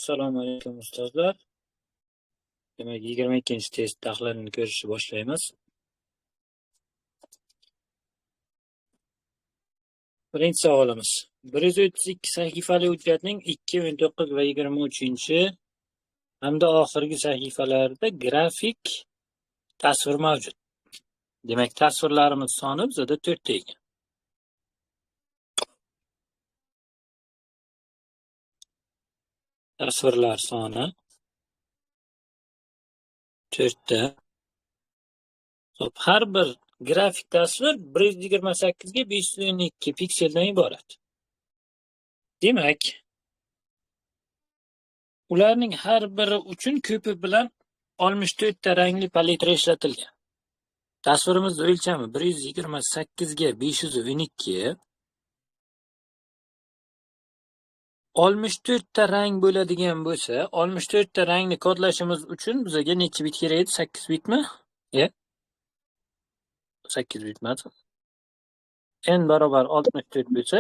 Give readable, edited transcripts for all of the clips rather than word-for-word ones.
Assalomu alaykum ustozlar. Demak, 22-test tahlilini ko'rishni boshlaymiz. Birinchi savolimiz. 132 sahifali hujjatning 2, 19 va 23 hamda oxirgi sahifalarida grafik tasvir mavjud. Demak, tasvirlarimiz soni bizda 4 ta ekan. Tasvirlar soni 4 ta. Xo'p, har bir grafik tasvir 128 ga 512 pikseldan iborat. Demak, ularning har biri uchun ko'pi bilan 64 ta rangli palitra ishlatilgan. Tasvirimizning o'lchami 128 ga 512. 64 ta rang bo'ladigan bo'lsa, 64 ta rangni kodlashimiz uchun bizga necha bit kerak edi? 8 bitmi? 8 bit emas. N barobar 64 bo'lsa,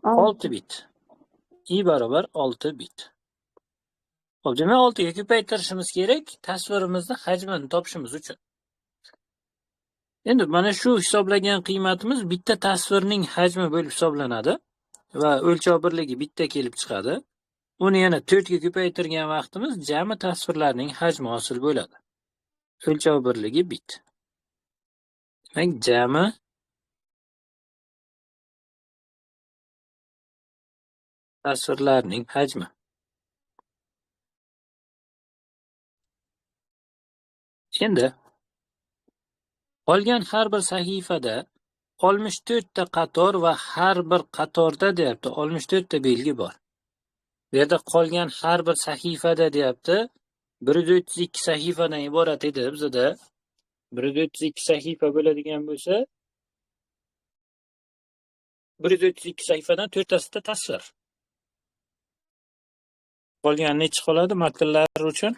6 bit. I barobar 6 bit. Xo'p, demak 6 ga ko'paytirishimiz kerak tasvirimizni hajmini topishimiz uchun. Endi mana shu hisoblagan qiymatimiz bitta tasvirning hajmi bo'lib hisoblanadi va o'lchov birligi bitta kelib chiqadi. Uni yana 4 ga ko'paytirgan vaqtimiz jami tasvirlarning hajmi hosil bo'ladi. O'lchov birligi bit. Demak, jami tasvirlarning hajmi. Endi qolgan har bir sahifada 64 ta qator va har bir qatorda deyapti 64 ta belgi bor. Bu yerda qolgan har bir sahifada deyapti 132 sahifadan iborat edi. Bizda 132 sahifa bo'ladigan bo'lsa 132 sahifadan 4 tasida tasvir. Qolgan necha qoladi matnlar uchun?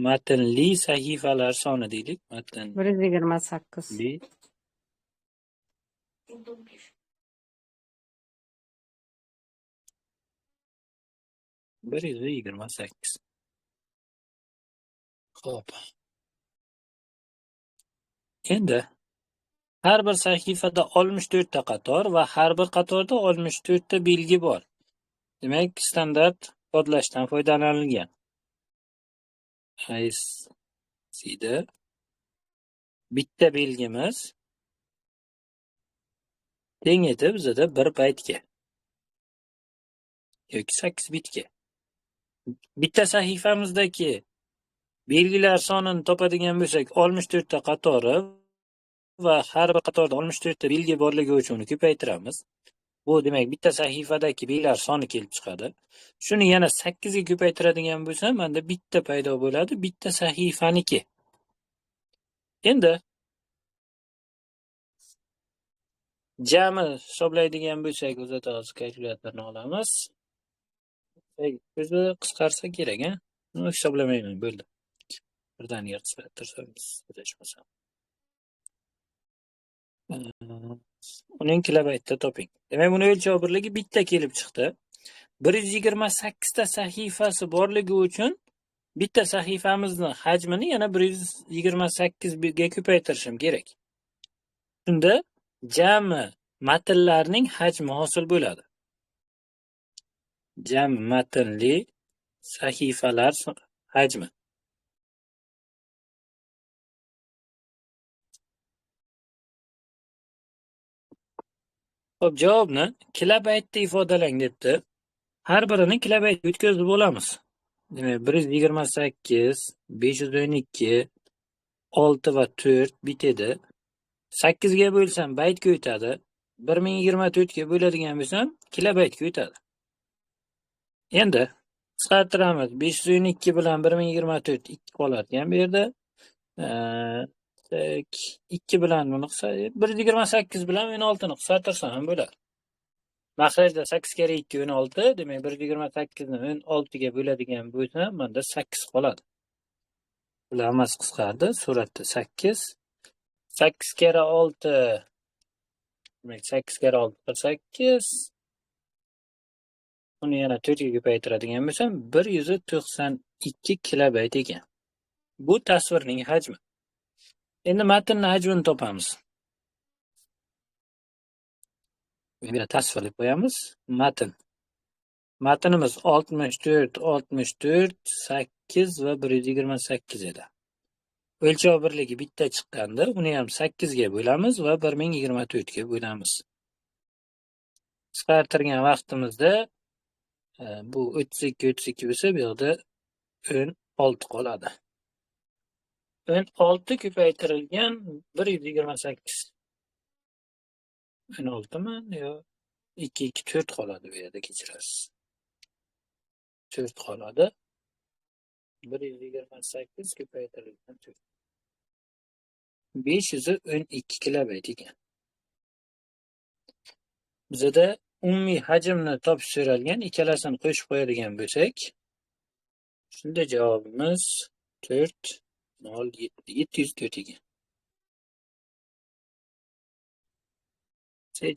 Matnli sahifalar soni deylik. Matn 128. 128. Xo'p. Endi har bir sahifada 64 ta qator va har bir qatorda 64 ta belgi bor. Demak, standart kodlashdan foydalanilgan. IC'da bitta belgimiz teng edi bizda 1 baytga yoki 8 bitga. Bitta sahifamizdagi belgilar sonini topadigan bo'lsak, 64 ta qatori va har bir qatorda 64 ta belgi borligi uchun uni ko'paytiramiz. Bu demak bitta sahifadagi belgilar soni kelib chiqadi. Shuni yana 8 ga ko'paytiradigan bo'lsam, menda bitta paydo bo'ladi, bitta sahifaniki. Endi jami hisoblaydigan bo'lsak, o'zi hozir kalkulyatorni olamiz. O'zi qisqarsa kerak, a? Uni hisoblamayman, bo'ldi. Birdaniga qisqartirsangiz adashmasam. Uning kilobaytda toping. Demak, buni o'lchov birligi bitta kelib chiqdi. 128 ta sahifasi borligi uchun bitta sahifamizni hajmini yana 128 ga ko'paytirishim kerak. Shunda jami matnlarning hajmi hosil bo'ladi. Jami matnli sahifalar hajmi. Xo'p, javobni kilobaytda ifodalang debdi. Har birini kilobaytga o'tkazib olamiz. Demak, 128, 512, 6 va 4 bit edi. 8 ga bo'lsam baytga o'tadi. 1024 ga bo'ladigan bo'lsam kilobaytga o'tadi. Endi qisqartiramiz. 512 bilan 1024 2 qolar ekan bu yerda. 2 bilan buni 128 bilan 16 ni qisqartirsam ham bo'ladi. Makhrajda 8 kere 2 16, demak 128 ni 16 ga bo'ladigan bo'lsa, menda 8 qoladi. Bular hammasi qisqardi. Suratda 8. 8 kere 6 Demak, 8 kare 6 48. Uni yana 4 ga ko'paytiradigan bo'lsam, 192 kilobayt ekan. Bu tasvirning hajmi. Endi matnning hajmini topamiz. Yana tasvir deb qo'yamiz. Matnimiz 64, 64, 8 va 128 edi. O'lchov birligi bitta chiqqanda, uni ham 8 ga bo'lamiz va 1024 ga bo'lamiz. Qisqartirgan vaqtimizda bu 32 bo'lsa, bu yerda 16 qoladi. 16 ko'paytirilgan 128. 16 mi? Yo, 2 4 qoladi bu yerda, kechirasiz. 4 qoladi. 128 ko'paytirilgan 4. 512 kilobayt ekan. Bizda umumiy hajmni topish so'ralgan, ikkalasini qo'shib qo'yadigan bo'lsak, shunda javobimiz 4 0 7 704 ekan.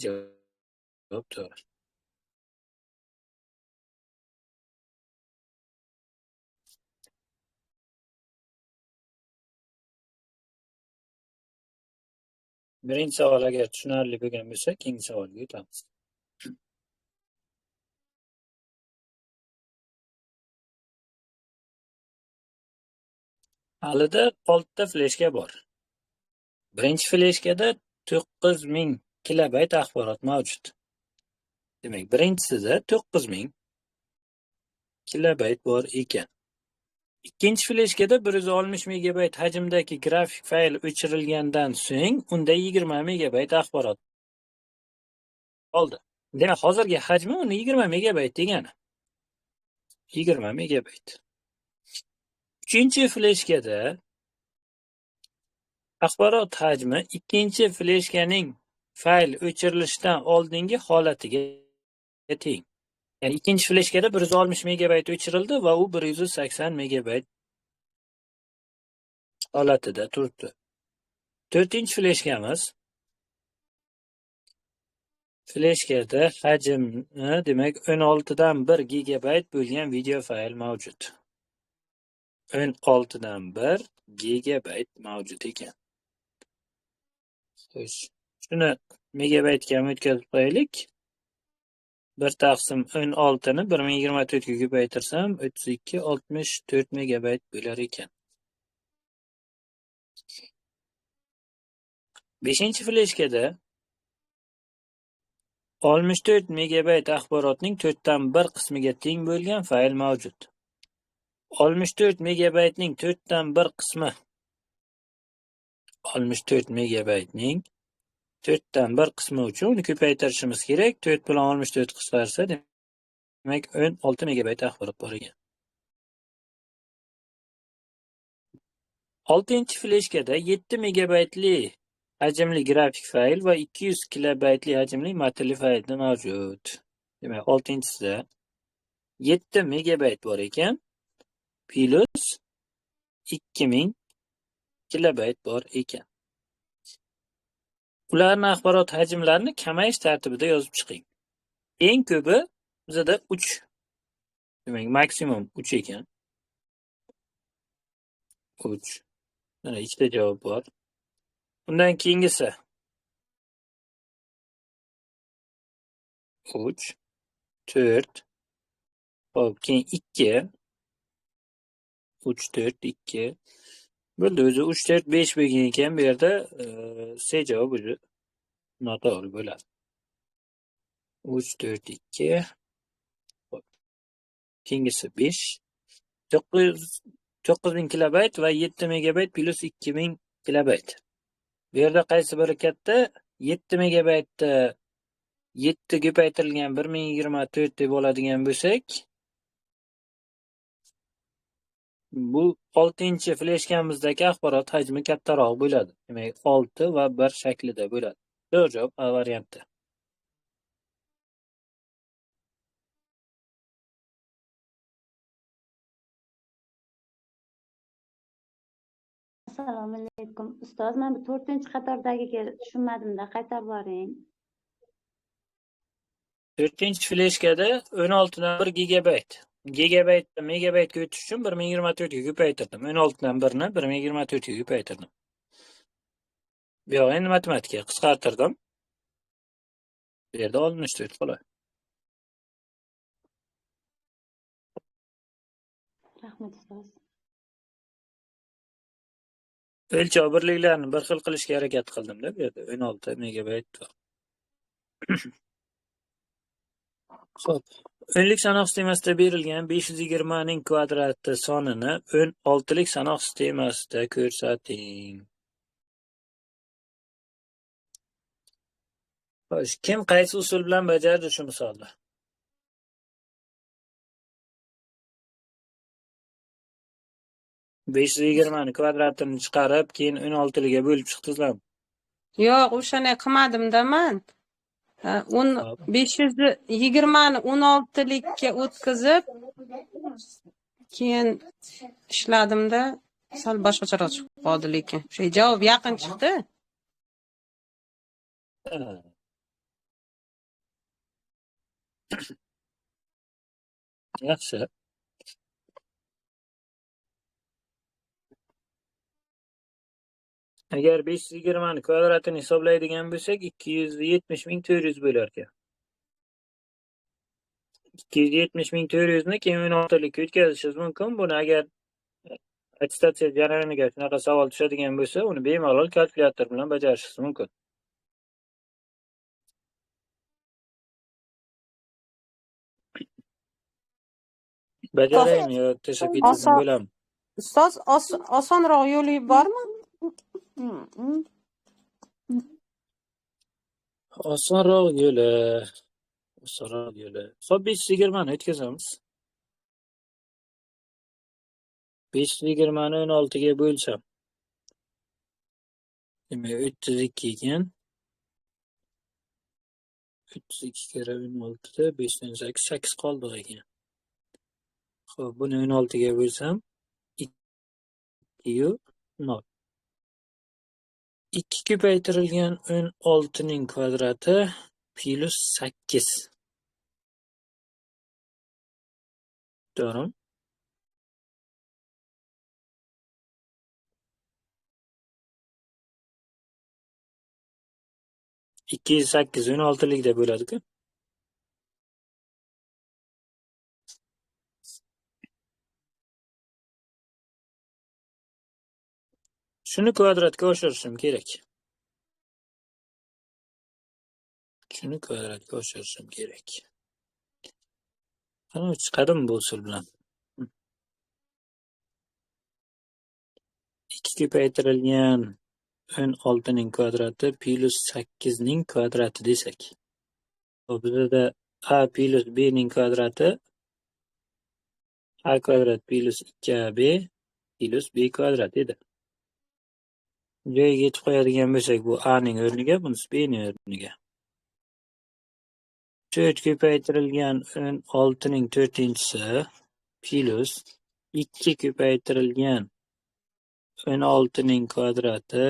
Javob to'g'ri. Birinchi savol agar tushunarli bo'lgan bo'lsa, keyingi savolga o'tamiz. Alida 6 ta fleshka bor. Birinchi fleshkada 9000 kilobayt axborot mavjud. Demak, birinchisida 9000 kilobayt bor ekan. Ikkinchi fleshkada 160 megabayt hajmdagi grafik fayl o'chirilgandan so'ng unda 20 megabayt axborot qoldi. Demak, hozirgi hajmi uni 20 megabayt degani. 20 megabayt. Uchinchi fleshkada axborot hajmi ikkinchi fleshkaning fayl o'chirilishidan oldingi holatiga teng. Ya'ni ikkinchi fleshkada 160 megabayt o'chirildi va u 180 megabayt holatida turibdi. To'rtinchi fleshkamiz. Fleshkada hajmi, demak, 16 dan 1 gigabayt bo'lgan video fayl mavjud. 16 dan 1 gigabayt mavjud ekan. Shuni megabaytga o'tkazib qo'yaylik. 1 taqsim 16 ni 1024 ga ko'paytirsam 32 64 megabayt bo'lar ekan. 5-chi fleshkada 64 megabayt axborotning 4 dan 1 qismiga teng bo'lgan fayl mavjud. 64 megabaytning 4 dan 1 qismi 64 megabaytning 4 dan 1 qismi uchun uni ko'paytirishimiz kerak. 4 bilan 64 qisqarsa, demak 16 megabayt axborot bor ekan. 6-chi fleshkada 7 megabaytli hajmli grafik fayl va 200 kilobaytli hajmli matnli fayl mavjud. Demak, 6-chisida 7 megabayt bor ekan, plus 2000 kilobayt bor ekan. Ularning axborot hajmlarini kamayish tartibida yozib chiqing. Eng ko'pi bizda 3. Demak, maksimum 3 ekan. 3. Mana ikkita javob bor. Undan keyingisi 3, 4. Hop, keyin 2. 3, 4, 2. Bo'ldi, o'zi 3, 4, 5 bo'lgan ekan. Bu yerda C javob o'zi noto'g'ri bo'ladi. 3, 4, 2. Keyingisi 5. 9000 kilobayt va 7 megabayt plus 2000 kilobayt. Bu yerda qaysi biri katta? 7 megabaytda 7 ko'paytirilgan 1024 deb oladigan bo'lsak, bu 6-chi fleshkamizdagi axborot hajmi kattaroq bo'ladi. Demak, 6 va 1 shaklida bo'ladi. To'g'ri javob A varianti. Assalomu alaykum. Ustoz, men bu 4-qatordagiga tushunmadim-da, qaytarib boring. 4-inch fleshkada 16 dan 1 gigabayt. Gigabaytdan megabaytga o'tish uchun 1024 ga ko'paytirdim. 16 dan 1 ni 1024 ga ko'paytirdim. Bu yoq endi matematika qisqartirdim. Bu yerda 64 qoladi. Rahmat ustoz. O'lchov birliklarini bir xil qilishga harakat qildim-da bu yerda 16 megabayt. Xo'p, o'nlik sanoq sistemasida berilgan 520 ning kvadrati sonini 16 lik sanoq sistemasida ko'rsating. Xo'sh, kim qaysi usul bilan bajardi shu misolni? 520 ni kvadratini chiqarib, keyin 16 liga bo'lib chiqdingizlarmi? Yo'q, o'shani qilmadim-da men. 520 ni 16 likka o'tkazib, keyin ishladim-da, sal boshqacharoq chiqib qoldi lekin. O'sha javob yaqin chiqdi. Yaxshi. Agar 520 ni kvadratini hisoblaydigan bo'lsak, 270.400 bo'lar ekan. 270.400 ni keyin 16 likka o'tkazishingiz mumkin. Buni agar attestatsiya jarayoniga shunaqa savol tushadigan bo'lsa, uni bemalol kalkulyator bilan bajarishingiz mumkin. Bajaraymi yo tashlab ketdim bo'ladimi? Ustoz, osonroq yo'li bormi? Osonroq yo'li. Xo'p, 520 ni o'tkazamiz. 520 ni 16 ga bo'lsam. Demak, 32 ekan. 32 kira 16 da 5 dan 8 qoldi ekan. Xo'p, buni 16 ga bo'lsam 2 yu 0. 2 ko'paytirilgan 16 ning kvadrati plus 8. To'g'ri? ikki yuz sakkiz 16 likda bo'ladi-ku. Shuni kvadratga oshirishim kerak. Qani chiqadimi bu usul bilan? 2 ko'paytirilgan 16 ning kvadrati plus 8 ning kvadrati desak. Bizda a plus b ning kvadrati a kvadrat plus 2ab plus b kvadrat edi. Joyiga yetib qo'yadigan bo'lsak, bu a ning o'rniga, bunisi b ning o'rniga. 4 ko'paytirilgan 16 ning 4-inchisi plus 2 ko'paytirilgan 16 ning kvadrati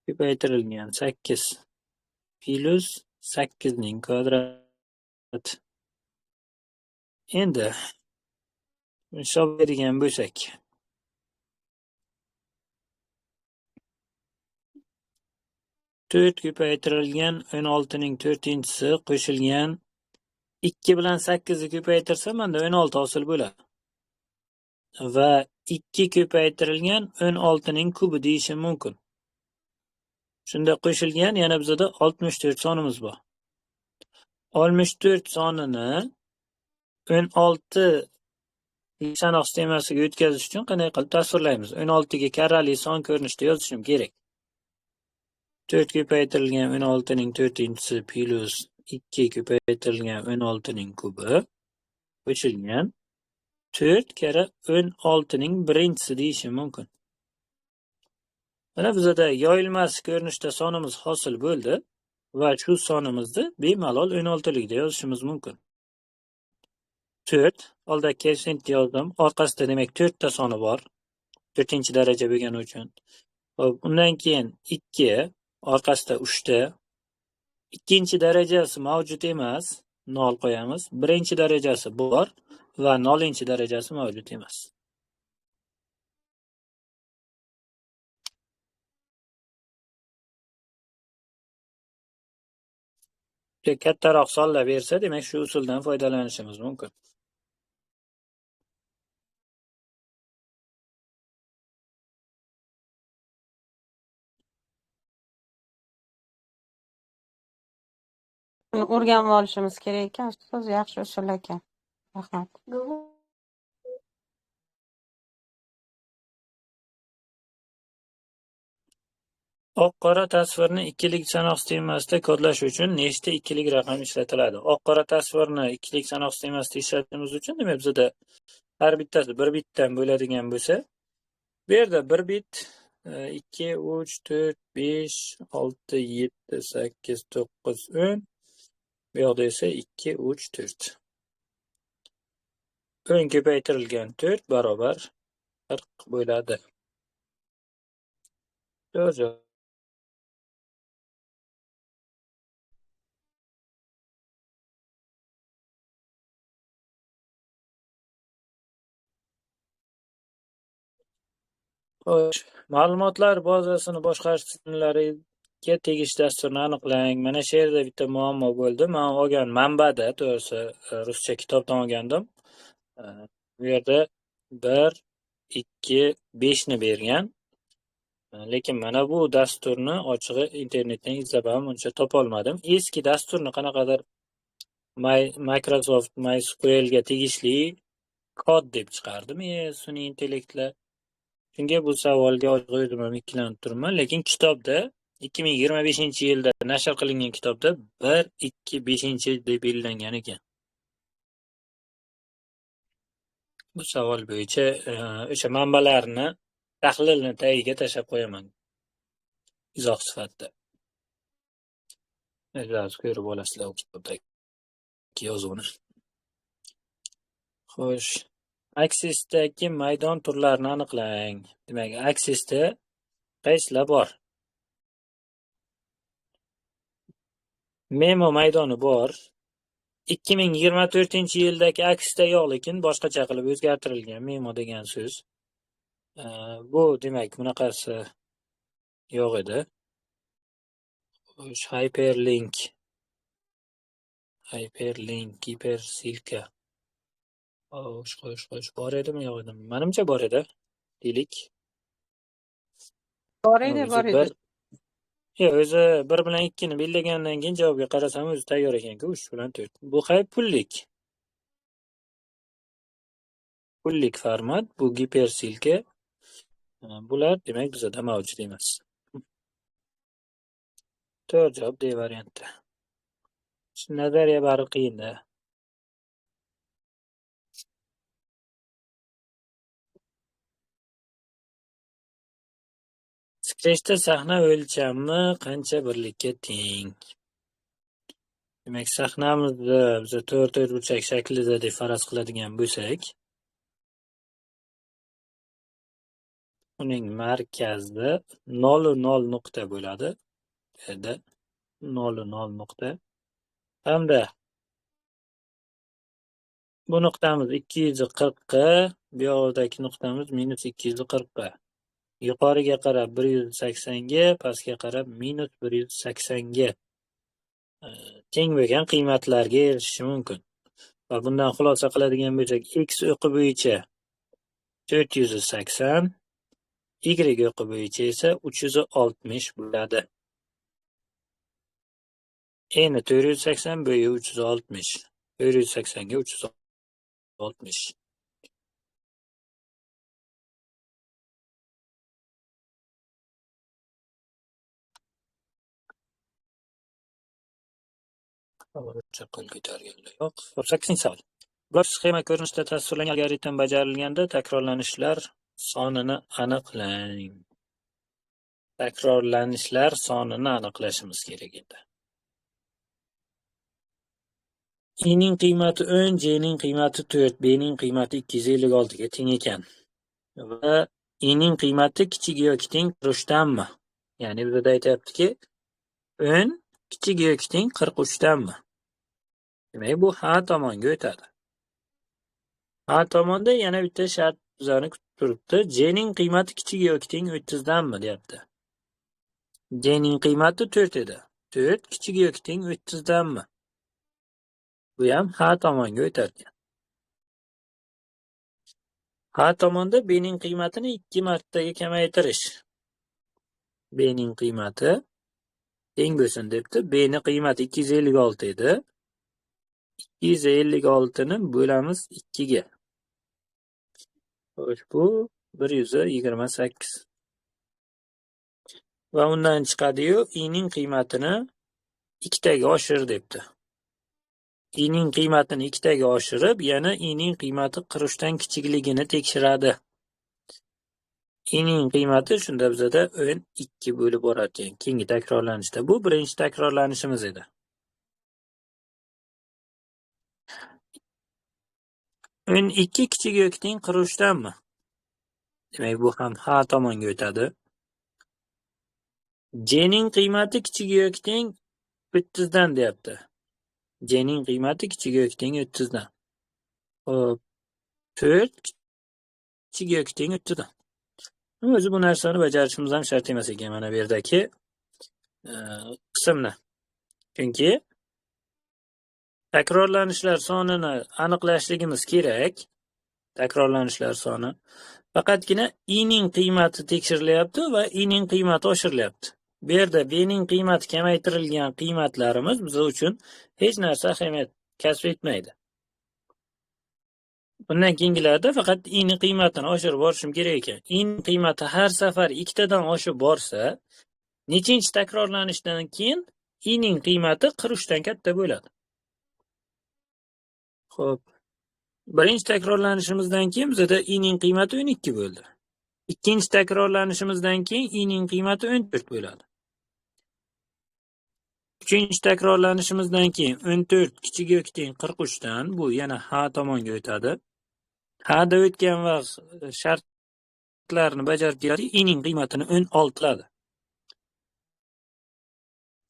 ko'paytirilgan 8 plus 8 ning kvadrati. Endi hisoblaydigan bo'lsak, 4 ko'paytirilgan 16 ning 4-inchisi qo'shilgan 2 bilan 8 ni ko'paytirsam, menda 16 hosil bo'ladi. Va 2 ko'paytirilgan 16 ning kubi deyishim mumkin. Shunda qo'shilgan yana bizda 64 sonimiz bor. 64 sonini 16 sanoq sistemasiga o'tkazish uchun qanday qilib tasvirlaymiz? 16 ga karrali son ko'rinishida yozishim kerak. 4 ko'paytirilgan 16 ning 4-inchisi plus 2 ko'paytirilgan 16 ning kubi qo'shilgan 4 kara 16 ning 1-inchisi deyishim mumkin. Mana bizda yoyilmas ko'rinishda sonimiz hosil bo'ldi va shu sonimizni bemalol 16 likda yozishimiz mumkin. 4 oldagi koeffitsient yozdim. Orqasida demak 4 ta soni bor. 4-daraja bo'lgani uchun. Xo'p, undan keyin 2 orqasida 3 ta, ikkinchi darajasi mavjud emas, 0 qo'yamiz. Birinchi darajasi bor va 0-darajasi mavjud emas. Kattaroq sonlar bersa, demak shu usuldan foydalanishimiz mumkin. Buni o'rganib olishimiz kerak ekan. Ustoz, yaxshi usul ekan. Rahmat. Oq-qora tasvirni ikkilik sanoq sistemasida kodlash uchun nechta ikkilik raqam ishlatiladi? Oq-qora tasvirni ikkilik sanoq sistemasida ishlatishimiz uchun, demak bizda har bittasi 1 bitdan bo'ladigan bo'lsa, bu yerda 1 bit 2, 3, 4, 5, 6, 7, 8, 9, 10. Bu yoqda esa 2, 3, 4. 10 ko'paytirilgan 4 barobar 40 bo'ladi. To'g'ri. Xo'sh, ma'lumotlar bazasini boshqarish tizimlariga tegishli dasturni aniqlang. Mana shu yerda bitta muammo bo'ldi. Men olgan manbada, to'g'risi, ruscha kitobdan olgandim. Bu yerda 1, 2, 5 ni bergan. Lekin mana bu dasturni ochig'i internetdan izlab ham uncha topolmadim. Eski dasturni qanaqadir Microsoft MySQL ga tegishli kod deb chiqardim, sun'iy intellektlar. Shunga bu savolga o'zim ham ikkilanib turibman, lekin kitobda 2025-yilda nashr qilingan kitobda 1, 2, 5 deb belgilangan ekan. Bu savol bo'yicha o'sha manbalarni tahlilni tagiga tashlab qo'yaman izoh sifatida. O'zlaringiz ko'rib olasizlar kitobdagi yozuvni. Xo'sh, aksesdagi maydon turlarini aniqlang. Demak, aksesda qaysilar bor? Memo maydoni bor. 2024-yildagi aksda yo'q, lekin boshqacha qilib o'zgartirilgan memo degan so'z. Bu demak bunaqasi yo'q edi. Hyperlink, hipersilka. Xo'sh, bor edimi, yo'q edimi? Menimcha bor edi. Deylik. Bor edi. O'zi 1 bilan 2 ni belgilagandan keyin javobga qarasam o'zi tayyor ekan-ku, 3 bilan 4. Bu pullik format, bu gipersilka. Bular demak bizda mavjud emas. To'g'ri javob D varianti. Nazariya bari qiyin-da. Scratchda sahna o'lchami qancha birlikka teng? Demak, sahnamizni biz 4 burchak shaklida deb faraz qiladigan bo'lsak, uning markazida 0,0 nuqta bo'ladi. Yerda 0,0 nuqta. Hamda bu nuqtamiz 240 ga, bu yoqdagi nuqtamiz -240 ga. Yuqoriga qarab 180 ga, pastga qarab -180 ga teng bo'lgan qiymatlarga erishishi mumkin. Va bundan xulosa qiladigan bo'lsak, x o'qi bo'yicha 480, y o'qi bo'yicha esa 360 bo'ladi. Eni 480, bo'yi 360. 480 ga 360. Qo'l ko'targanlar yo'q. 8-savol. Blok sxema ko'rinishida tasvirlangan algoritm bajarilganda takrorlanishlar sonini aniqlang. Takrorlanishlar sonini aniqlashimiz kerak edi. I ning qiymati 10, J ning qiymati 4, B ning qiymati 256 ga teng ekan. Va I ning qiymati kichik yoki teng turishdanmi? Ya'ni bizda aytayaptiki, 10 kichik yoki teng 43danmi? Demak, bu ha tomonga o'tadi. Ha tomonda yana bitta shart bizlarni kutib turibdi. J ning qiymati kichik yoki teng 30danmi deyapti. J ning qiymati 4 edi. 4 kichik yoki teng 30danmi? Bu ham ha tomonga o'tarkan. Ha tomonda B ning qiymatini 2 martaga kamaytirish. B ning qiymati teng bo'lsin debdi. B ning qiymati 256 edi. 256 ni bo'lamiz 2 ga. Xo'sh, bu 128. Va undan chiqadi-yu, I ning qiymatini 2 taga oshir debdi. I ning qiymatini 2 taga oshirib, yana I ning qiymati 43dan kichikligini tekshiradi. I ning qiymati shunda bizada 12 bo'lib borar ekan. Keyingi takrorlanishda. Bu birinchi takrorlanishimiz edi. 12 kichik yoki teng 43danmi? Demak, bu ham ha tomonga o'tadi. J ning qiymati kichik yoki teng 30dan deyapti. J ning qiymati kichik yoki teng 30dan. Xo'p, 4 kichik yoki teng 30dan. O'zi bu narsani bajarishimiz ham shart emas ekan mana bu yerdagi qismni. Chunki takrorlanishlar sonini aniqlashligimiz kerak. Takrorlanishlar soni. Faqatgina I ning qiymati tekshirilyapti va I ning qiymati oshirilyapti. Bu yerda B ning qiymati kamaytirilgan qiymatlarimiz biz uchun hech narsa ahamiyat kasb etmaydi. Bundan keyingilarda faqat I ning qiymatini oshirib borishim kerak ekan. I ning qiymati har safar 2 tadan oshib borsa, nechinchi takrorlanishdan keyin I ning qiymati 43dan katta bo'ladi. Xo'p. Birinchi takrorlanishimizdan keyin bizda I ning qiymati 12 bo'ldi. Ikkinchi takrorlanishimizdan keyin I ning qiymati 14 bo'ladi. Uchinchi takrorlanishimizdan keyin 14 kichik yoki teng 43dan, bu yana ha tomonga o'tadi. Ha da o'tgan vaqt shartlarni bajarib keladi, I ning qiymatini 16 qiladi.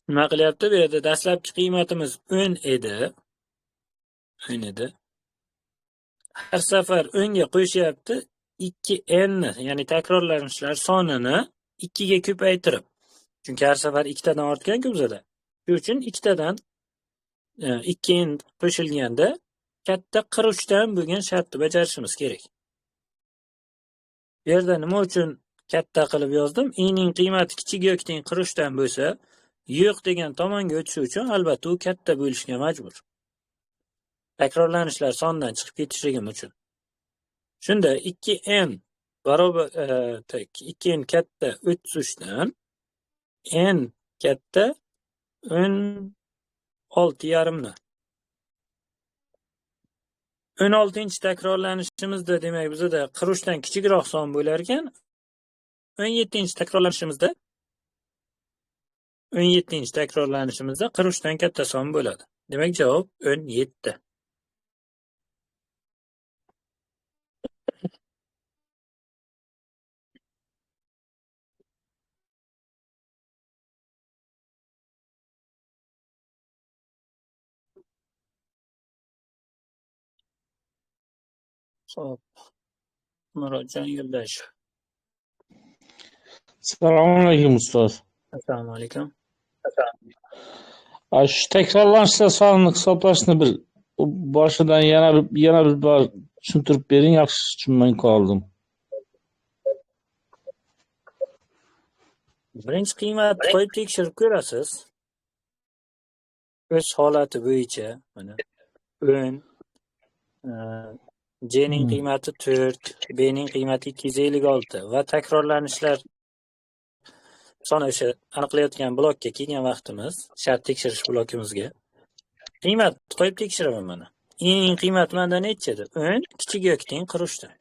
Nima qilyapti? Bu yerda dastlabki qiymatimiz 10 edi. 10 edi. Har safar 10 ga qo'shyapti 2n ni, ya'ni takrorlanishlar sonini 2 ga ko'paytirib. Chunki har safar 2 tadan ortgan-ku bizda. Shuning uchun 2 tadan 2n qo'shilganda katta 43dan bo'lgan shartni bajarishimiz kerak. Bu yerda nima uchun katta qilib yozdim? I ning qiymati kichik yoki teng 43dan bo'lsa, yo'q degan tomonga o'tishi uchun albatta u katta bo'lishga majbur. Takrorlanishlar sonidan chiqib ketishligim uchun. Shunda 2n barobar 2n katta 33dan n katta 16,5 ni. 16-chi takrorlanishimizda demak bizda 43dan kichikroq son bo'lar ekan. 17-chi takrorlanishimizda 43dan katta son bo'ladi. Demak javob 17. Xo'p. Murodjon Yo'ldashev. Assalomu alaykum ustoz. Assalomu alaykum. Shu takrorlanishlar sonini hisoblashni bir boshidan yana bir bor tushuntirib bering, yaxshi tushunmay qoldim. Birinchi qiymatni qo'yib tekshirib ko'rasiz. O'z holati bo'yicha mana 10 J ning qiymati 4, B ning qiymati 256 va takrorlanishlar soni o'sha aniqlayotgan blokka kelgan vaqtimiz, shart tekshirish blokimizga qiymat qo'yib tekshiraman mana. I ning qiymati menda necha edi? 10 kichik yoki teng 43dan.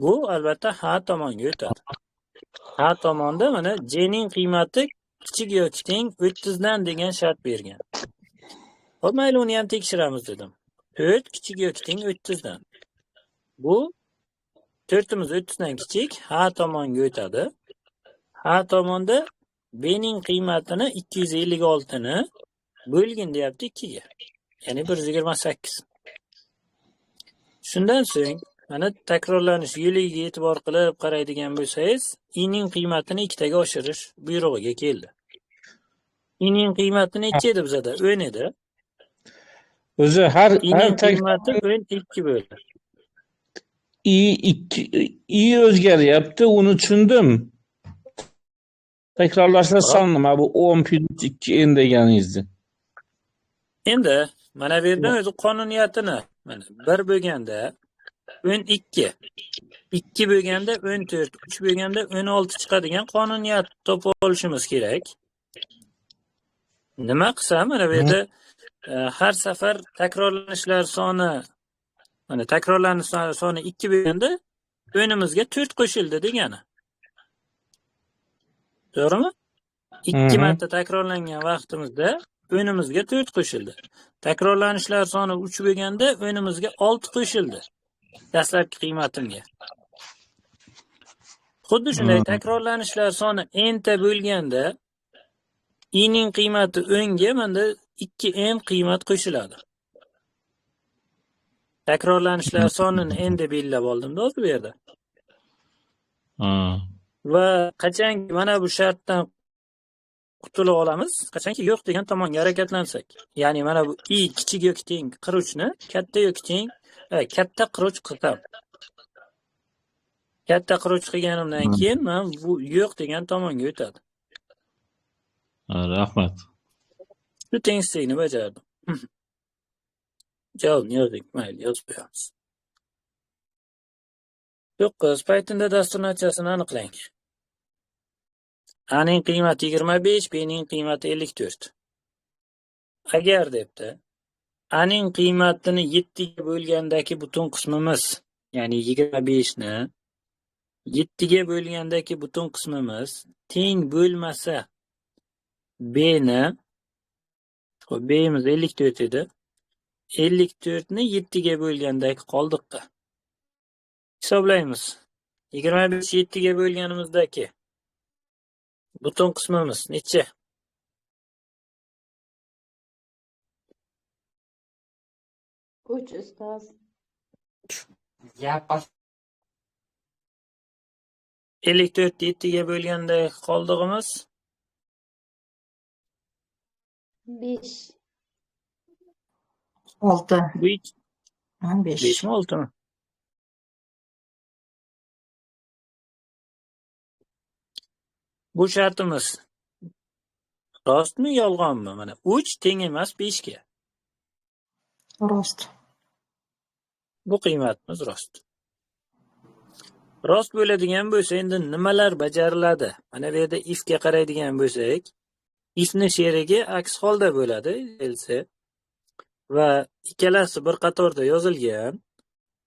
Bu albatta ha tomonga o'tadi. Ha tomonda mana J ning qiymati kichik yoki teng 30dan degan shart bergan. Xo'p, mayli uni ham tekshiramiz dedim. 4 kichik yoki teng 30dan. Bu 4imiz 30dan kichik, ha tomonga o'tadi. Ha tomonda B'ning qiymatini 256 ni bo'lgin deyapti 2 ga. Ya'ni 128. Shundan so'ng mana takrorlanish yo'liga e'tibor qilib qaraydigan bo'lsangiz, i ning qiymatini 2 taga oshirish buyrug'iga keldi. I ning qiymati necha edi bizada? 10 edi. O'zi har I ning qiymati 12 bo'ldi. i o'zgaryapti, uni tushundim. Takrorlashlar soni nima bu 10+2 n deganingizni? Endi mana bu yerdan o'zi qonuniyatini mana 1 bo'lganda 12, 2 bo'lganda 14, 3 bo'lganda 16 chiqadigan qonuniyat topib olishimiz kerak. Nima qilsam mana bu yerda har safar takrorlanishlar soni mana takrorlanish soni 2 bo'lganda o'nimizga 4 qo'shildi degani. To'g'rimi? 2 marta takrorlangan vaqtimizda o'nimizga 4 qo'shildi. Takrorlanishlar soni 3 bo'lganda o'nimizga 6 qo'shildi. Dastlabki qiymatimga. Xuddi shunday takrorlanishlar soni n ta bo'lganda i ning qiymati 10 ga menda 2n qiymat qo'shiladi. Takrorlanishlar sonini endi belgilab oldim-da bu yerda. Va qachonki mana bu shartdan qutula olamiz, qachonki yo'q degan tomonga harakatlansak. Ya'ni mana bu i kichik yoki teng qiruvchni katta yoki teng, katta qiruvch qilsam. Katta qiruvch qilganimdan keyin men bu yo'q degan tomonga o'tadi. Rahmat. Shu tengsizlikni bajardim. Javobni yozdik, mayli, yozib qo'yamiz. 9. Pythonda dastur natijasini aniqlang. A ning qiymati 25, B ning qiymati 54. Agar debdi, A ning qiymatini 7 ga bo'lgandagi butun qismimiz, ya'ni 25 ni 7 ga bo'lgandagi butun qismimiz teng bo'lmasa B ni, xo'p, B imiz 54 edi. 54 ni 7 ga bo'lgandagi qoldiqqa. Hisoblaymiz. 25 7 ga bo'lganimizdagi butun qismimiz necha? Uch ustoz. 54 7 ga bo'lganda qoldig'imiz 5. 6. 5 5. mi 6 mi? Bu shartimiz rostmi yolg'onmi? Mana 3 teng emas 5 ga. Rost. Bu qiymatimiz rost. Rost bo'ladigan bo'lsa, endi nimalar bajariladi? Mana bu yerda if ga qaraydigan bo'lsak, ifni sherigi aks holda bo'ladi, else. Va ikkalasi bir qatorda yozilgan.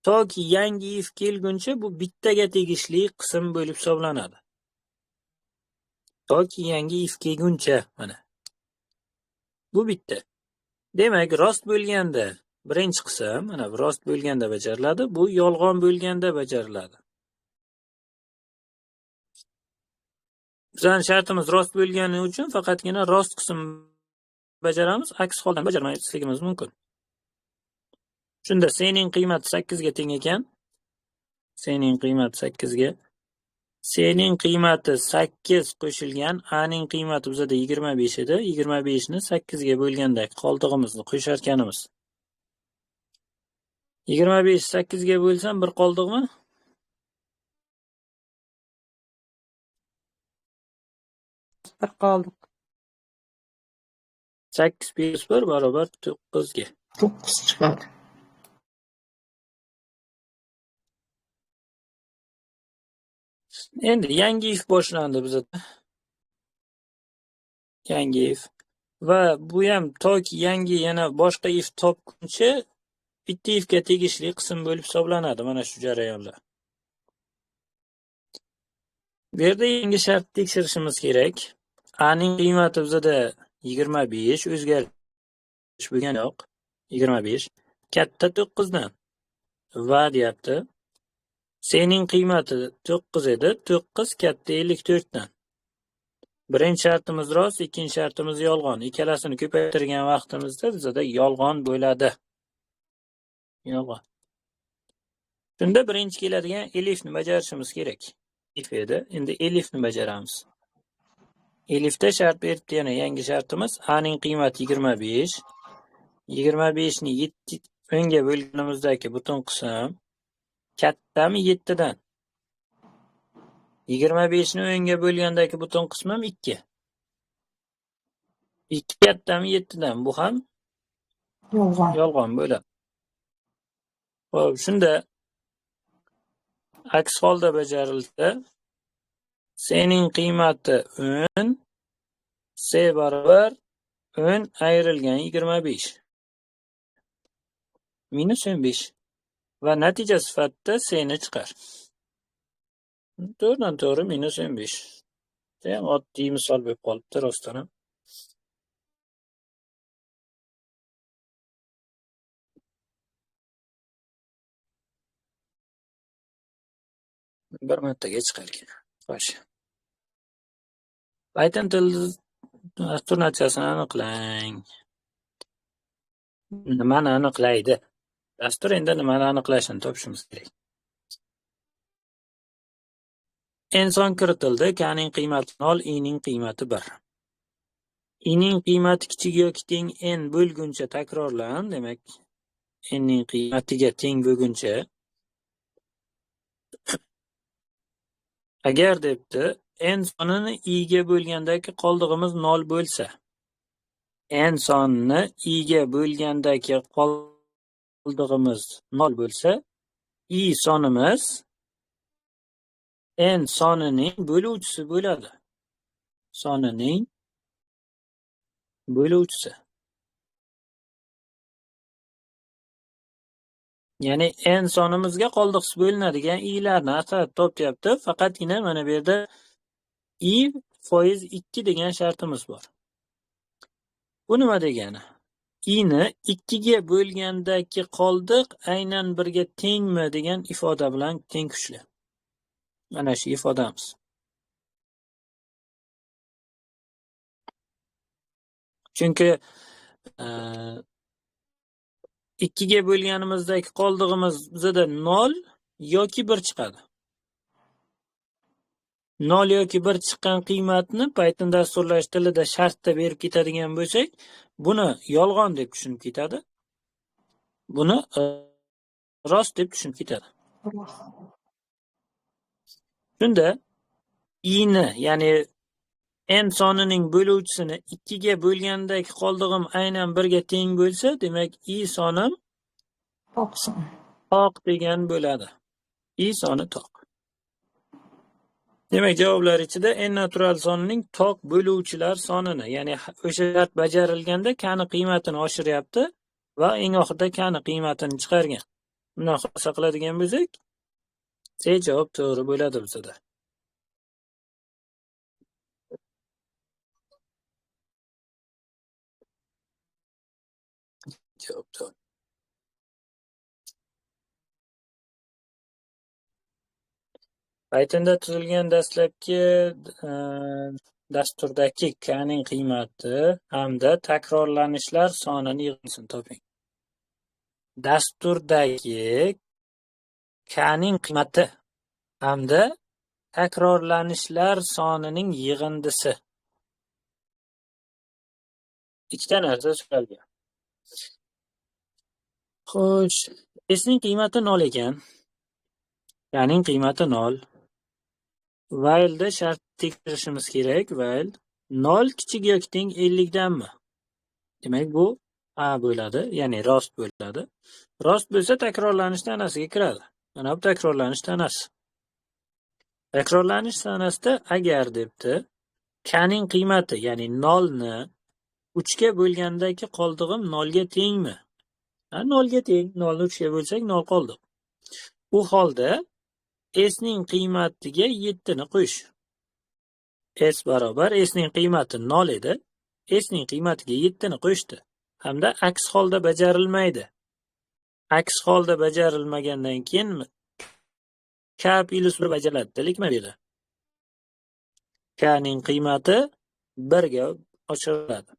Toki yangi if kelguncha bu bittaga tegishli qism bo'lib hisoblanadi. Toki yangi if kelguncha mana. Bu bitta. Demak, rost bo'lganda birinchi qism, mana bu rost bo'lganda bajariladi, bu yolg'on bo'lganda bajariladi. Bizning shartimiz rost bo'lgani uchun faqatgina rost qism bajaramiz, aks holda bajarmasligimiz mumkin. Shunda C ning qiymati 8 ga teng ekan. C ning qiymati 8 ga. C ning qiymati 8 qo'shilgan A ning qiymati bizada 25 edi. 25 ni 8 ga bo'lganda qoldig'imizni qo'sharkanimiz. 25 8 ga bo'lsam bir qoldiqmi? Bir qoldiq. 8 + 1 barobar 9 ga. 9 chiqadi. Endi yangi if boshlandi bizda. Yangi if. Va bu ham toki yangi yana boshqa if topguncha bitta ifga tegishli qism bo'lib hisoblanadi mana shu jarayonlar. Bu yerda yangi shart tekshirishimiz kerak. A ning qiymati bizada 25, o'zgarish bo'lgani yo'q. 25 katta 9 dan. Va deyapti. C ning qiymati 9 edi, 9 katta 54 dan. Birinchi shartimiz rost, ikkinchi shartimiz yolg'on. Ikkalasini ko'paytirgan vaqtimizda bizada yolg'on bo'ladi. Yolg'on. Shunda birinchi keladigan elifni bajarishimiz kerak. Elif edi. Endi elifni bajaramiz. Elifda shart beribdi, yana yangi shartimiz a ning qiymati 25. 25 ni 7 o'nga bo'lganimizdagi butun qism kattami 7 dan? 25 ni o'nga bo'lgandagi butun qismim 2. 2 kattami 7 dan? Bu ham Yolg'on. yolg'on bo'ladi. Xo'p, shunda aks holda bajarilsa, c ning qiymati 10, c barobar 10 ayrilgan 25 minus 15 va natija sifatida c ni chiqar. To'g'ridan to'g'ri minus 15. Ham oddiy misol bo'lib qolibdi rostdan ham. Bir martaga chiqargan. Xo'sh. Python tili dastur natijasini aniqlang. Nimani aniqlaydi? Dastur endi nimani aniqlashini topishimiz kerak. n son kiritildi. K ning qiymati 0, i ning qiymati 1. I ning qiymati kichik yoki teng n bo'lguncha takrorlan, demak n ning qiymatiga teng bo'lguncha. Agar debdi n sonini i ga bo'lgandagi qoldig'imiz 0 bo'lsa, n sonini i ga bo'lgandagi qoldig'imiz 0 bo'lsa, i sonimiz n sonining bo'luvchisi bo'ladi. Sonining bo'luvchisi. Ya'ni n sonimizga qoldiqsiz bo'linadigan i'larni asab topyapti. Faqatgina mana bu yerda i foiz 2 degan shartimiz bor. Bu nima degani? I ni 2 ga bo'lgandagi qoldiq aynan 1 ga tengmi degan ifoda bilan teng kuchli. Mana shu ifodamiz. Chunki 2 ga bo'lganimizdagi qoldig'imiz bizda 0 yoki 1 chiqadi. 0 yoki 1 chiqqan qiymatni Python dasturlash tilida shartda berib ketadigan bo'lsak, buni yolg'on deb tushunib ketadi. Buni rost deb tushunib ketadi. Shunda i ni, ya'ni n sonining bo'luvchisini 2 ga bo'lgandagi qoldig'im aynan 1 ga teng bo'lsa, demak i sonim To'qson. toq degan bo'ladi. I soni toq. Demak, javoblar ichida n natural sonining toq bo'luvchilar sonini, ya'ni o'sha shart bajarilganda k ni qiymatini oshiryapti va eng oxirida k ni qiymatini chiqargan. Bundan xulosa qiladigan bo'lsak, C javob to'g'ri bo'ladi bizda. Javob to'g'ri. Pythonda tuzilgan dastlabki dasturdagi k ning qiymati hamda takrorlanishlar sonini yig'indisini toping. Dasturdagi k ning qiymati hamda takrorlanishlar sonining yig'indisi. Ikkita narsa so'ralgan. Xo'sh, s ning qiymati 0 ekan. K ning qiymati 0. While'da shart tekshirishimiz kerak. While 0 kichik yoki teng 50 danmi? Demak bu a bo'ladi, ya'ni rost bo'ladi. Rost bo'lsa takrorlanish tanasiga kiradi. Mana bu takrorlanish tanasi. Takrorlanish tanasida agar debdi k ning qiymati, ya'ni 0 ni 3 ga bo'lgandagi qoldig'im 0 ga tengmi? 0 ga teng. 0 ni 3 ga bo'lsak 0 qoldi. U holda s ning qiymatiga 7 ni qo'sh. S barobar s ning qiymati 0 edi. S ning qiymatiga 7 ni qo'shdi. Hamda aks holda bajarilmaydi. Aks holda bajarilmagandan keyin k + 1 bajariladi. Delikmi bu yerda? Kning qiymati 1 ga oshiriladi.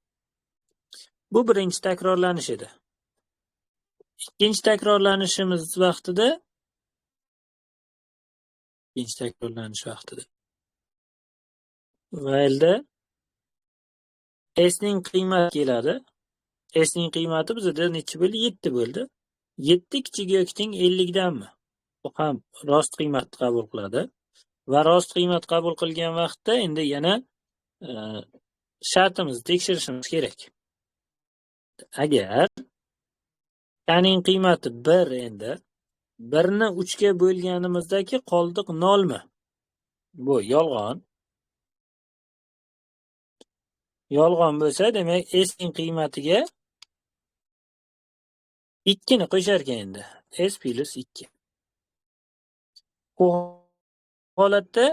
Bu birinchi takrorlanish edi. Ikkinchi takrorlanishimiz vaqtida while'da s ning qiymati keladi. S ning qiymati bizda necha bo'ldi? 7 bo'ldi. 7 kichik yoki teng 50 danmi? Bu ham rost qiymatni qabul qiladi. Va rost qiymat qabul qilgan vaqtda endi yana shartimizni tekshirishimiz kerak. Agar kning qiymati 1 endi 1 ni 3 ga bo'lganimizdagi qoldiq 0 mi? Bu yolg'on. Yolg'on bo'lsa, demak s ning qiymatiga 2 ni qo'shar ekan endi. S plus 2. Bu holatda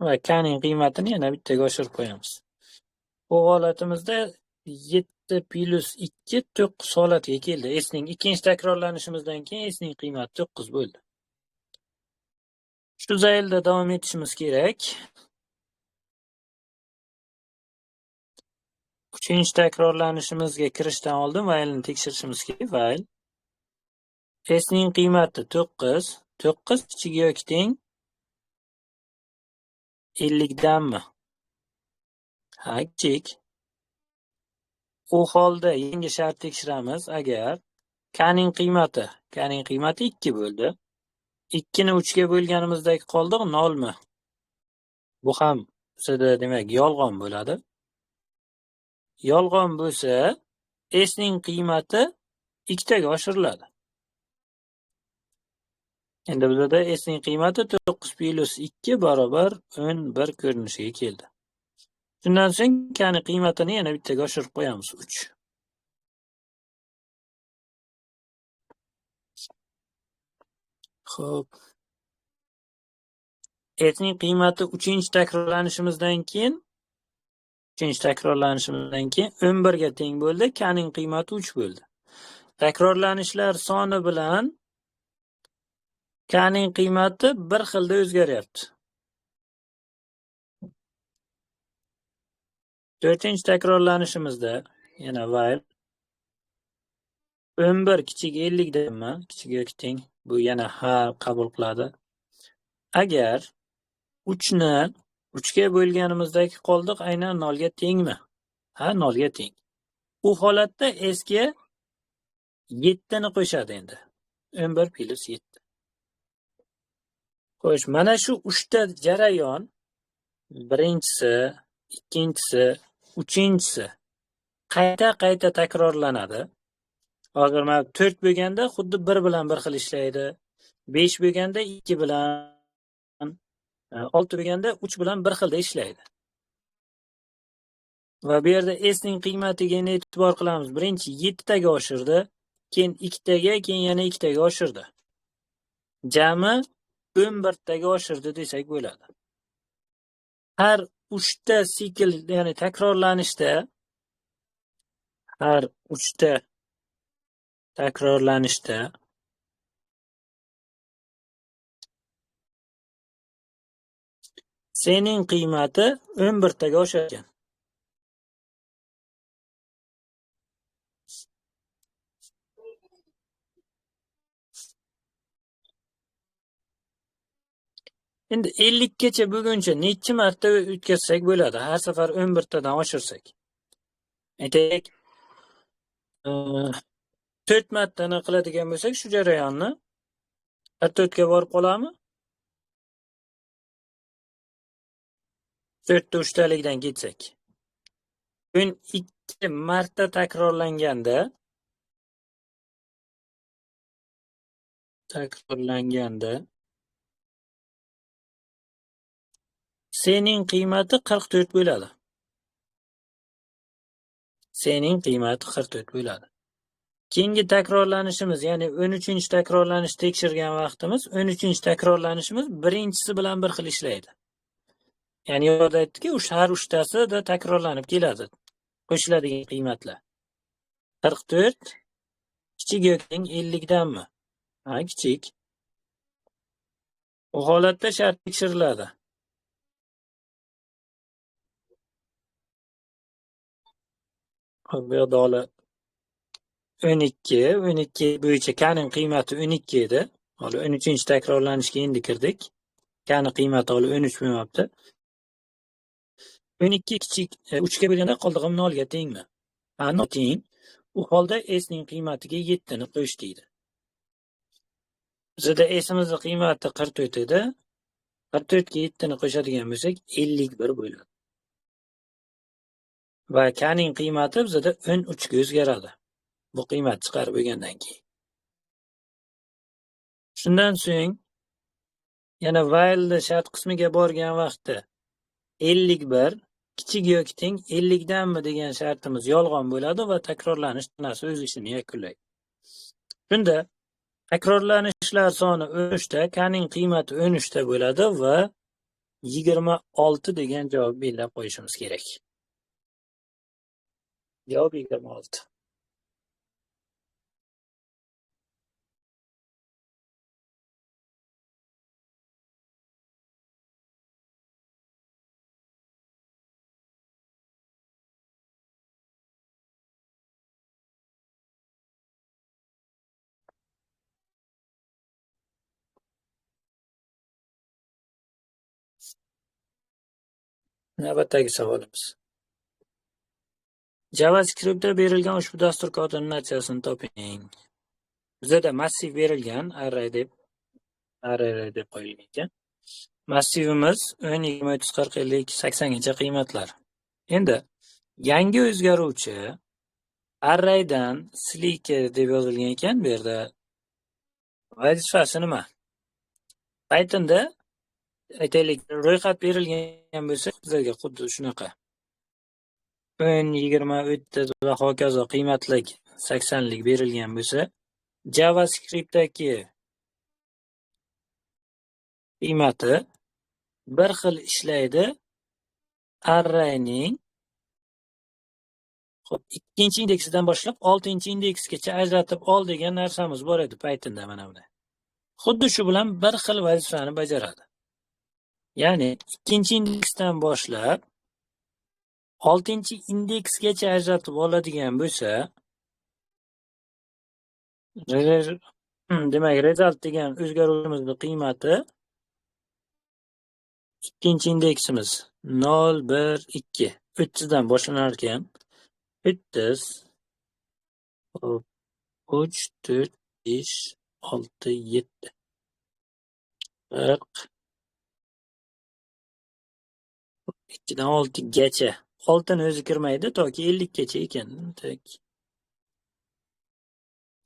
va kning qiymatini yana bittaga oshirib qo'yamiz. Bu holatimizda 7 plus 2 9 holatiga keldi. S ning ikkinchi takrorlanishimizdan keyin S ning qiymati 9 bo'ldi. Shu zaylda davom etishimiz kerak. Uchinchi takrorlanishimizga kirishdan oldin while'ni tekshirishimiz kerak. While S ning qiymati 9. 9 kichik yoki teng 50 danmi? Ha, kichik. U holda yangi shart tekshiramiz. Agar kning qiymati 2 bo'ldi. 2 ni 3 ga bo'lganimizdagi qoldiq 0 mi? Bu ham bizda demak yolg'on bo'ladi. Yolg'on bo'lsa, S ning qiymati 2 taga oshiriladi. Endi bizda S ning qiymati 9 plus 2 barobar 11 ko'rinishiga keldi. Shundan so'ng kning qiymatini yana bittaga oshirib qo'yamiz 3. Xo'p. S ning qiymati 3-chi takrorlanishimizdan keyin 11 ga teng bo'ldi. Kning qiymati 3 bo'ldi. Takrorlanishlar soni bilan kning qiymati bir xilda o'zgaryapti. 4-chi takrorlanishimizda yana while 11 kichik 50 danmi? Kichik yoki teng. Bu yana ha qabul qiladi. Agar 3 ni 3 ga bo'lganimizdagi qoldiq aynan 0 ga tengmi? Ha, 0 ga teng. U holatda S ga 7 ni qo'shadi endi. 11 plus 7. Xo'sh, mana shu 3 ta jarayon, birinchisi, ikkinchisi, uchinchisi qayta takrorlanadi. Hozir mana 4 bo'lganda xuddi 1 bilan bir xil ishlaydi. 5 bo'lganda 2 bilan, 6 bo'lganda 3 bilan bir xilda ishlaydi. Va bu yerda S ning qiymatiga e'tibor qilamiz. Birinchi 7 taga oshirdi, keyin 2 taga, keyin yana 2 taga oshirdi. Jami 11 taga oshirdi desak bo'ladi. Har 3 ta sikl, ya'ni takrorlanishda S ning qiymati 11 taga oshar ekan. Endi 50 gacha bo'lguncha necha marta o'tkazsak bo'ladi? Har safar 11 tadan oshirsak. Aytaylik, 4 martani qiladigan bo'lsak, shu jarayonni 4 ga borib qoladimi? 4 ta 3 talikdan ketsak. 12 marta takrorlanganda S ning qiymati 44 bo'ladi. S ning qiymati 44 bo'ladi. Keyingi takrorlanishimiz, ya'ni 13-chi takrorlanish tekshirgan vaqtimiz, 13-chi takrorlanishimiz birinchisi bilan bir xil ishlaydi. Ya'ni yuqorida aytdikki, har 3 tasida takrorlanib keladi. Qo'shiladigan qiymatlar. 44 kichik yoki teng 50 danmi? Ha, kichik. U holatda shart tekshiriladi. Bu yoqda 12 bo'yicha k'ning qiymati 12 edi. Hali 13-chi takrorlanishga endi kirdik. K'ning qiymati hali 13 bo'lmayapti. 12 kichik 3 ga bo'lganda qoldig'i 0 ga tengmi? Ha, teng. U holda s ning qiymatiga 7 ni qo'yish deydi. Bizda s'imizning qiymati 44 edi. 44 ga 7 ni qo'shadigan bo'lsak 51 bo'ladi. Va k'ning qiymati bizda 13 ga o'zgaradi. Bu qiymat chiqarib bo'lgandan keyin. Shundan so'ng yana while shart qismiga borgan vaqtda 51 kichik yoki teng 50 danmi degan shartimiz yolg'on bo'ladi va takrorlanish tanasi o'z ishini yakunlaydi. Shunda takrorlanishlar soni 13 ta, k'ning qiymati 13 ta bo'ladi va 26 degan javob belgilab qo'yishimiz kerak. Javob 26. Navbatdagi savolimiz. JavaScriptda berilgan ushbu dastur kodining natijasini toping. Bizda massiv berilgan array deb qo'yilgan ekan. Massivimiz 10, 20, 30, 40, 50, 80 gacha qiymatlar. Endi yangi o'zgaruvchi arraydan slicker deb yozilgan ekan. Bu yerda vazifasi nima? Pythonda aytaylik ro'yxat berilgan bo'lsa, bizga xuddi shunaqa 10, 20, 30 va hokazo qiymatlik 80 lik berilgan bo'lsa, JavaScriptdagi qiymati bir xil ishlaydi. Arrayning ikkinchi indeksidan boshlab 6-chi indeksgacha ajratib ol degan narsamiz bor edi Pythonda mana buni. Xuddi shu bilan bir xil vazifani bajaradi. Ya'ni ikkinchi indeksdan boshlab 6-chi indeksgacha ajratib oladigan bo'lsa, demak result degan o'zgaruvimizning qiymati ikkinchi indeksimiz 0, 1, 2, 30 dan boshlanar ekan. 30, 3, 4, 5, 6, 7, 40, 2 dan 6 gacha. 6 ni o'zi kirmaydi toki 50 gacha ekan.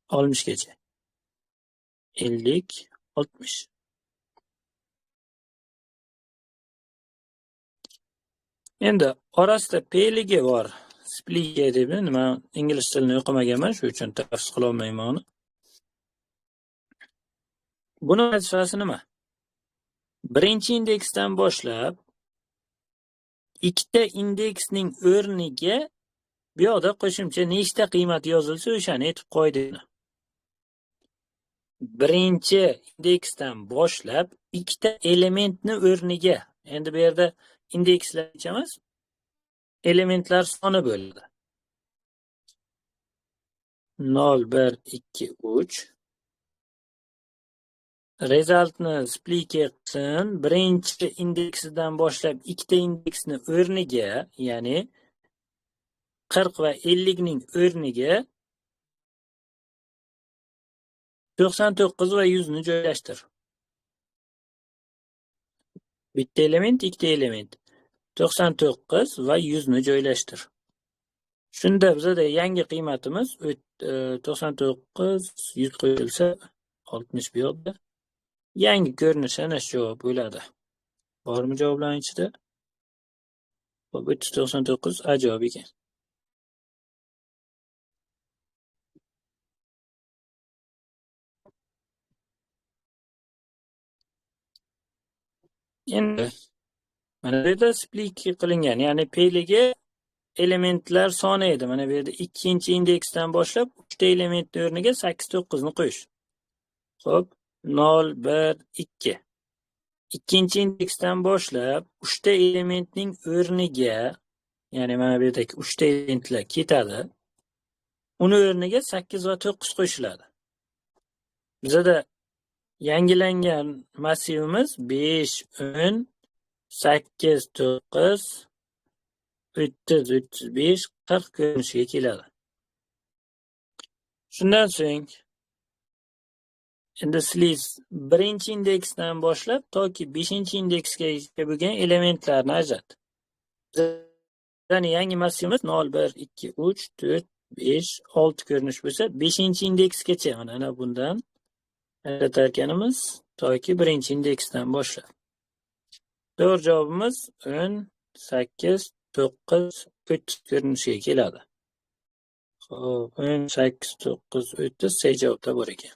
60 gacha. 50, 60. Endi orasida p-ligi bor. Splitter deb nima ingliz tilini o'qimaganman, shuning uchun tafsir qila olmayman uni. Buni vazifasi nima? Birinchi indeksdan boshlab ikkita indeksning o'rniga bu yoqda qo'shimcha nechta qiymat yozilsa o'shani aytib qo'ydi. Birinchi indeksdan boshlab ikkita elementni o'rniga, endi bu yerda indekslar emas, elementlar soni bo'ladi. 0, 1, 2, 3. Resultni splicker qilsin, birinchi indeksidan boshlab ikkita indeksni o'rniga, ya'ni 40 va 50 ning o'rniga 99 va 100 ni joylashtir. Bitta element, ikkita element. 99 va 100 ni joylashtir. Shunda bizda yangi qiymatimiz 99, 100 qo'yilsa 60 bu yoqda. Yangi ko'rinishi ana shu javob bo'ladi. Bormi javoblarning ichida? 399 ajoyib ekan. Endi mana bu yerda split qilingan, ya'ni p-ligi elementlar soni edi. Mana bu yerda ikkinchi indeksdan boshlab 3 ta elementning o'rniga 8, 9 ni qo'yish. Xo'p, 0, 1, 2. ikkinchi indeksdan boshlab 3 ta elementning o'rniga, ya'ni mana bu yerdagi 3 ta elementlar ketadi. Uni o'rniga 8 va 9 qo'shiladi. Bizda yangilangan massivimiz 5, 10, 8, 9, 30, 35, 40 ko'rinishiga keladi. Shundan so'ng endi sizlar birinchi indeksdan boshlab toki 5-indeksga bo'lgan elementlarni ajrat. Bizning yangi massivimiz 0, 1, 2, 3, 4, 5, 6 ko'rinish bo'lsa, 5-indeksgacha mana bundan ajratarkanimiz toki birinchi indeksdan boshlab. To'g'ri javobimiz 10, 8, 9, 30 ko'rinishiga keladi. Xo'p, 10, 8, 9, 30 C javobda bor ekan.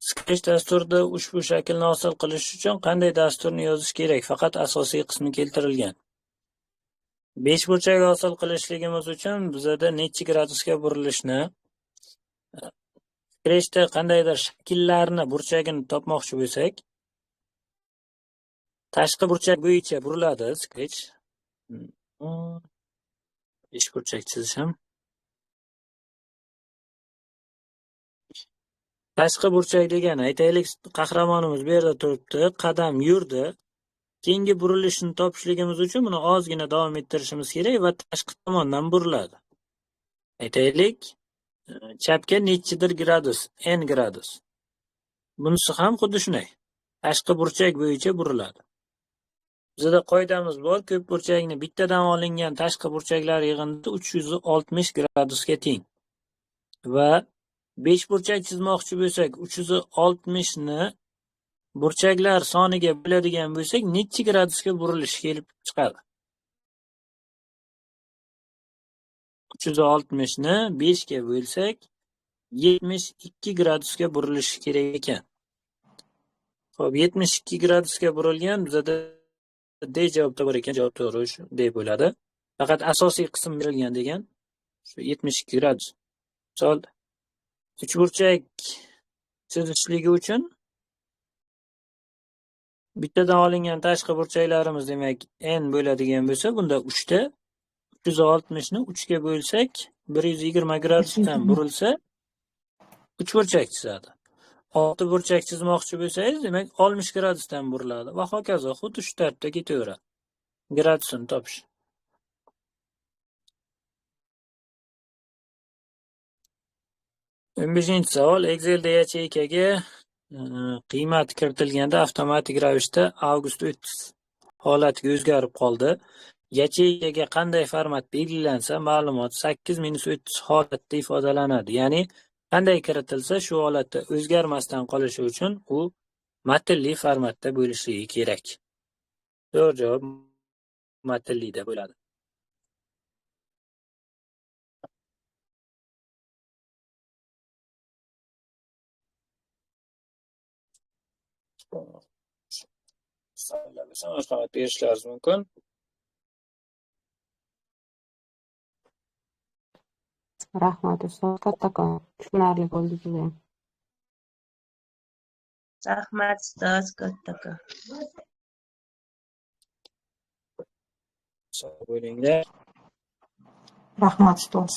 Scratch dasturida ushbu shaklni hosil qilish uchun qanday dasturni yozish kerak? Faqat asosiy qismi keltirilgan. 5 burchak hosil qilishligimiz uchun bizda necha gradusga burilishni, Scratchda qandaydir shakllarni burchagini topmoqchi bo'lsak, tashqi burchak bo'yicha buriladi Scratch. 5 burchak chizishim. Tashqi burchak degani, aytaylik, qahramonimiz bu yerda turibdi, qadam yurdi. Keyingi burilishni topishligimiz uchun buni ozgina davom ettirishimiz kerak va tashqi tomondan buriladi. Aytaylik, chapga nechidir gradus, n gradus. Bunisi ham xuddi shunday. Tashqi burchak bo'yicha buriladi. Bizda qoidamiz bor, ko'p burchakni bittadan olingan tashqi burchaklar yig'indisi 360 gradusga teng. Va 5 burchak chizmoqchi bo'lsak, 360 ni burchaklar soniga bo'ladigan bo'lsak, necha gradusga burilish kelib chiqadi? 360 ni 5 ga bo'lsak, 72 gradusga burilishi kerak ekan. Xo'p, 72 gradusga burilgan, bizda D javobda bor ekan, javob to'g'ri, shu D bo'ladi. Faqat asosiy qism berilgan degan, shu 72 gradus. Misol, 3 burchak chizishligi uchun bittadan olingan tashqi burchaklarimiz demak n bo'ladigan bo'lsa, bunda 3 ta 360 ni 3 ga bo'lsak, 120 gradusdan burilsa 3 burchak chizadi. 6 burchak chizmoqchi bo'lsangiz, demak 60 gradusdan buriladi va hokazo, xuddi shu tartibda ketaveradi. Gradusini topish. O'n beshinchi savol. Excelda yacheykaga qiymat kiritilganda avtomatik ravishda avgust 30 holatiga o'zgarib qoldi. Yacheykaga qanday format belgilansa, ma'lumot 8-30 holatda ifodalanadi. Ya'ni qanday kiritilsa, shu holatda o'zgarmasdan qolishi uchun u matnli formatda bo'lishligi kerak. To'g'ri javob matnlida bo'ladi. Savollarga marhamat berishlaringiz mumkin. Rahmat ustoz, kattakon tushunarli bo'ldi juda. Rahmat ustoz, kattakon. Sog' bo'linglar. Rahmat ustoz.